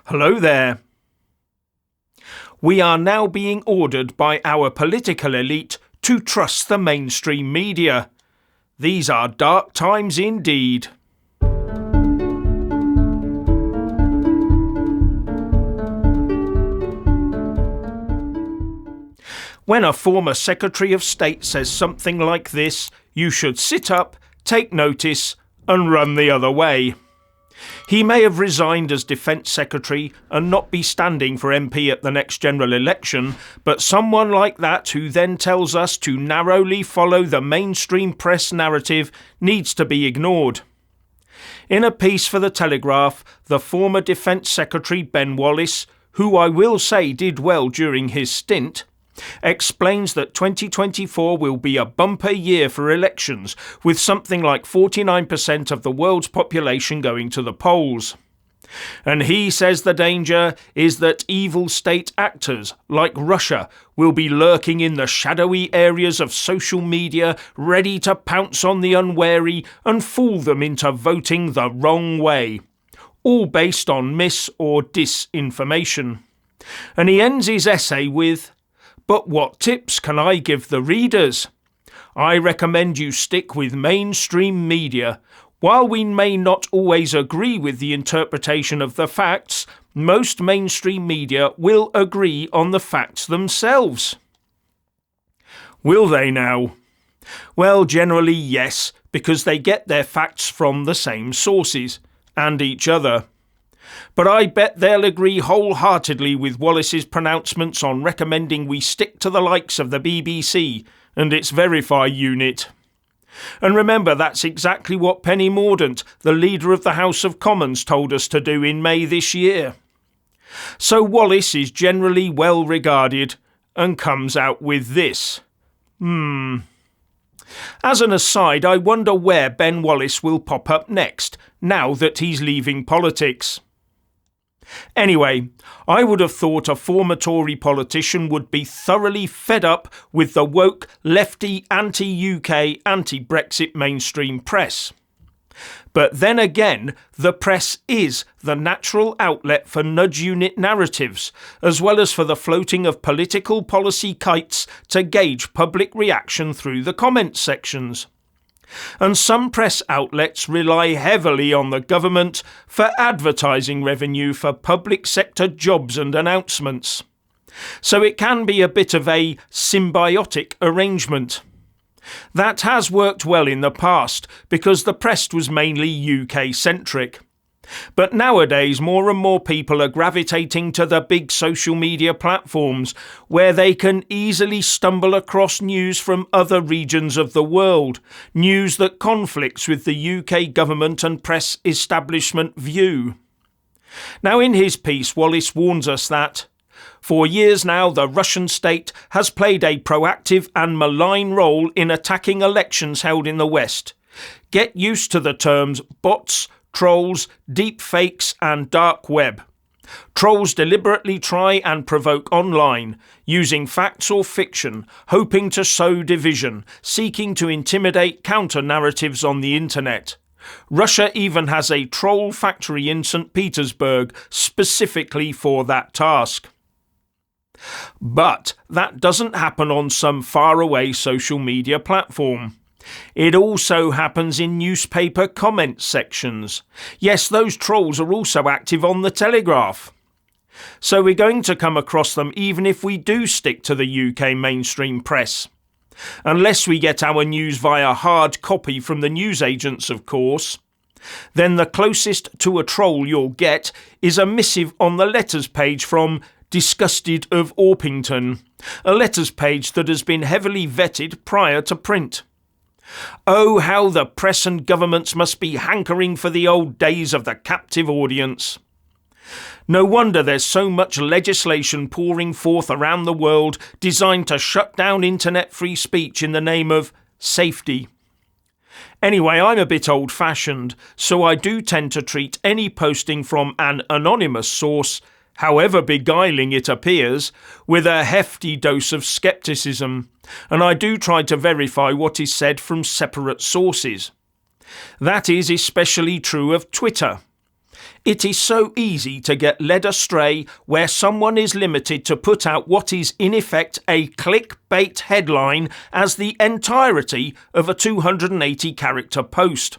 Hello there. We are now being ordered by our political elite to trust the mainstream media. These are dark times indeed. When a former Secretary of State says something like this, you should sit up, take notice, and run the other way. He may have resigned as Defence Secretary and not be standing for MP at the next general election, but someone like that who then tells us to narrowly follow the mainstream press narrative needs to be ignored. In a piece for The Telegraph, the former Defence Secretary Ben Wallace, who I will say did well during his stint, explains that 2024 will be a bumper year for elections, with something like 49% of the world's population going to the polls. And he says the danger is that evil state actors, like Russia, will be lurking in the shadowy areas of social media, ready to pounce on the unwary and fool them into voting the wrong way, all based on mis- or disinformation. And he ends his essay with, "But what tips can I give the readers? I recommend you stick with mainstream media. While we may not always agree with the interpretation of the facts, most mainstream media will agree on the facts themselves." Will they now? Well, generally yes, because they get their facts from the same sources, and each other. But I bet they'll agree wholeheartedly with Wallace's pronouncements on recommending we stick to the likes of the BBC and its Verify unit. And remember, that's exactly what Penny Mordaunt, the leader of the House of Commons, told us to do in May this year. So Wallace is generally well regarded and comes out with this. As an aside, I wonder where Ben Wallace will pop up next, now that he's leaving politics. Anyway, I would have thought a former Tory politician would be thoroughly fed up with the woke, lefty, anti-UK, anti-Brexit mainstream press. But then again, the press is the natural outlet for nudge unit narratives, as well as for the floating of political policy kites to gauge public reaction through the comments sections. And some press outlets rely heavily on the government for advertising revenue for public sector jobs and announcements. So it can be a bit of a symbiotic arrangement. That has worked well in the past because the press was mainly UK-centric. But nowadays, more and more people are gravitating to the big social media platforms where they can easily stumble across news from other regions of the world, news that conflicts with the UK government and press establishment view. Now, in his piece, Wallace warns us that for years now, the Russian state has played a proactive and malign role in attacking elections held in the West. Get used to the terms bots, trolls, deepfakes and dark web. Trolls deliberately try and provoke online, using facts or fiction, hoping to sow division, seeking to intimidate counter-narratives on the internet. Russia even has a troll factory in St. Petersburg specifically for that task. But that doesn't happen on some faraway social media platform. It also happens in newspaper comment sections. Yes, those trolls are also active on The Telegraph. So we're going to come across them even if we do stick to the UK mainstream press. Unless we get our news via hard copy from the newsagents, of course. Then the closest to a troll you'll get is a missive on the letters page from Disgusted of Orpington, a letters page that has been heavily vetted prior to print. Oh, how the press and governments must be hankering for the old days of the captive audience. No wonder there's so much legislation pouring forth around the world designed to shut down internet free speech in the name of safety. Anyway, I'm a bit old-fashioned, so I do tend to treat any posting from an anonymous source, however beguiling it appears, with a hefty dose of scepticism, and I do try to verify what is said from separate sources. That is especially true of Twitter. It is so easy to get led astray where someone is limited to put out what is in effect a clickbait headline as the entirety of a 280-character post.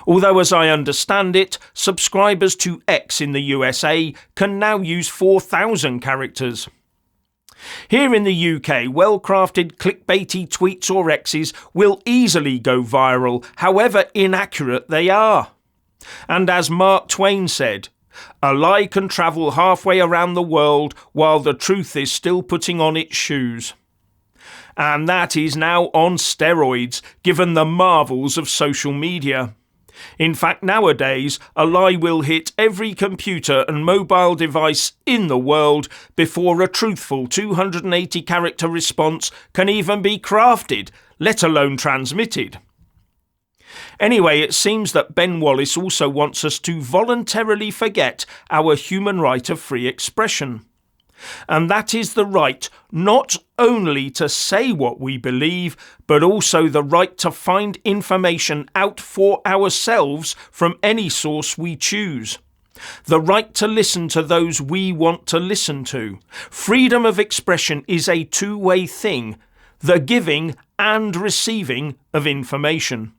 Although, as I understand it, subscribers to X in the USA can now use 4,000 characters. Here in the UK, well-crafted clickbaity tweets or X's will easily go viral, however inaccurate they are. And as Mark Twain said, a lie can travel halfway around the world while the truth is still putting on its shoes. And that is now on steroids, given the marvels of social media. In fact, nowadays, a lie will hit every computer and mobile device in the world before a truthful 280-character response can even be crafted, let alone transmitted. Anyway, it seems that Ben Wallace also wants us to voluntarily forget our human right of free expression. And that is the right not only to say what we believe, but also the right to find information out for ourselves from any source we choose. The right to listen to those we want to listen to. Freedom of expression is a two-way thing, the giving and receiving of information.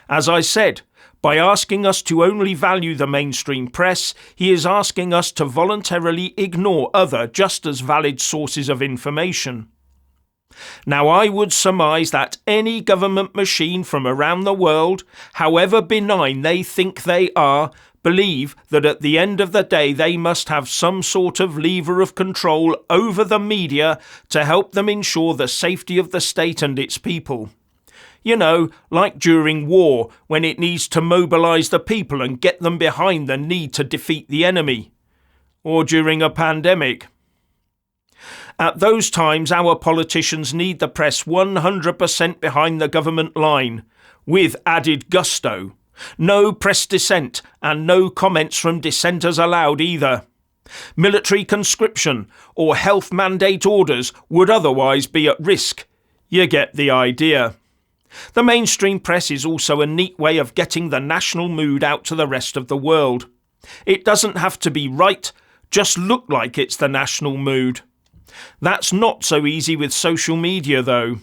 As I said, by asking us to only value the mainstream press, he is asking us to voluntarily ignore other just as valid sources of information. Now, I would surmise that any government machine from around the world, however benign they think they are, believe that at the end of the day they must have some sort of lever of control over the media to help them ensure the safety of the state and its people. You know, like during war, when it needs to mobilise the people and get them behind the need to defeat the enemy. Or during a pandemic. At those times, our politicians need the press 100% behind the government line, with added gusto. No press dissent, and no comments from dissenters allowed either. Military conscription or health mandate orders would otherwise be at risk. You get the idea. The mainstream press is also a neat way of getting the national mood out to the rest of the world. It doesn't have to be right, just look like it's the national mood. That's not so easy with social media though.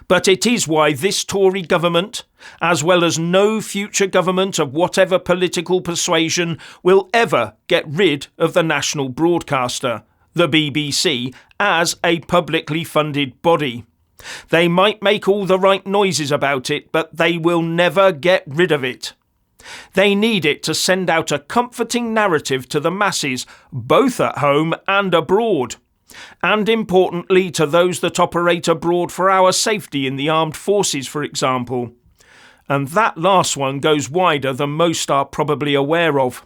But it is why this Tory government, as well as no future government of whatever political persuasion, will ever get rid of the national broadcaster, the BBC, as a publicly funded body. They might make all the right noises about it, but they will never get rid of it. They need it to send out a comforting narrative to the masses, both at home and abroad. And importantly, to those that operate abroad for our safety in the armed forces, for example. And that last one goes wider than most are probably aware of.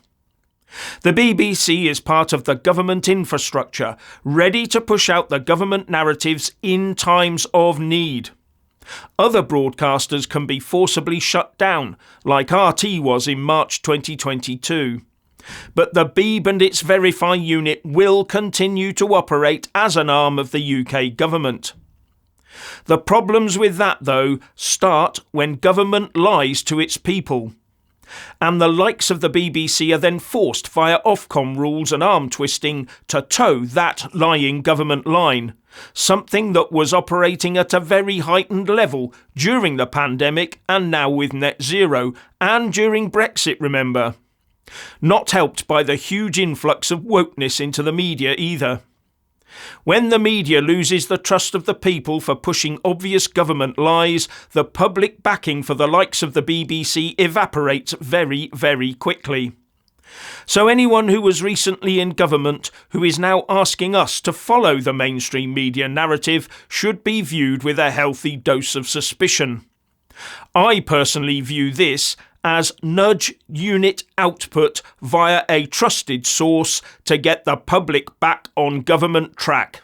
The BBC is part of the government infrastructure, ready to push out the government narratives in times of need. Other broadcasters can be forcibly shut down, like RT was in March 2022. But the Beeb and its Verify unit will continue to operate as an arm of the UK government. The problems with that, though, start when government lies to its people. And the likes of the BBC are then forced via Ofcom rules and arm twisting to toe that lying government line, something that was operating at a very heightened level during the pandemic and now with net zero, and during Brexit, remember. Not helped by the huge influx of wokeness into the media either. When the media loses the trust of the people for pushing obvious government lies, the public backing for the likes of the BBC evaporates very, very quickly. So anyone who was recently in government who is now asking us to follow the mainstream media narrative should be viewed with a healthy dose of suspicion. I personally view this as nudge unit output via a trusted source to get the public back on government track.